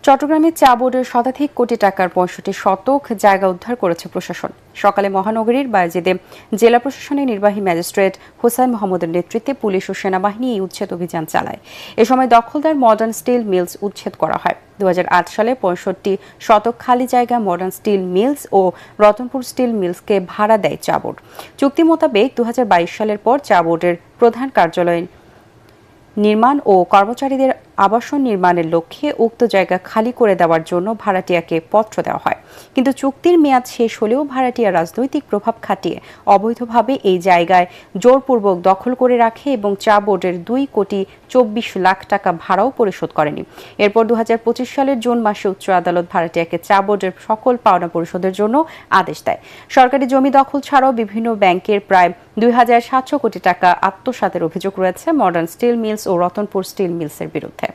চট্টগ্রামে চা বোর্ডের শতাধিক কোটি টাকার ৬৫ শতক জায়গা উদ্ধার করেছে প্রশাসন। সকালে মহানগরীর বায়েজিদে জেলা প্রশাসনের নির্বাহী ম্যাজিস্ট্রেট হোসাইন মোহাম্মদের নেতৃত্বে পুলিশ ও সেনাবাহিনী এই উচ্ছেদ অভিযান চালায়। এ সময় দখলদার মডার্ন স্টিল মিলস উচ্ছেদ করা হয়। ২০০৮ সালে ৬৫ শতক খালি জায়গা মডার্ন স্টিল মিলস ও রতনপুর স্টিল মিলসকে ভাড়া দেয় চা বোর্ড। চুক্তি মোতাবেক ২০২২ সালের পর চা বোর্ডের প্রধান কার্যালয় নির্মাণ ও কর্মচারীদের আবাসন নির্মাণের লক্ষ্যে উক্ত জায়গা খালি করে দেওয়ার জন্য ভাড়াটিয়াকে পত্র দেওয়া হয়। কিন্তু চুক্তির মেয়াদ শেষ হলেও ভাড়াটিয়া রাজনৈতিক প্রভাব খাটিয়ে অবৈধভাবে এই জায়গায় জোরপূর্বক দখল করে রাখে এবং চা বোর্ডের ২,২৪,০০,০০০ টাকা ভাড়াও পরিশোধ করেনি। এরপর ২০২৫ সালের জুন মাসে উচ্চ আদালত ভাড়াটিয়াকে চা বোর্ডের সকল পাওনা পরিশোধের জন্য আদেশ দেয়। সরকারি জমি দখল ছাড়াও বিভিন্ন ব্যাংকের প্রায় ২,৭০০ কোটি টাকা আত্মসাতের অভিযোগ রয়েছে মডার্ন স্টিল মিলস ও রতনপুর স্টিল মিলসের বিরুদ্ধে।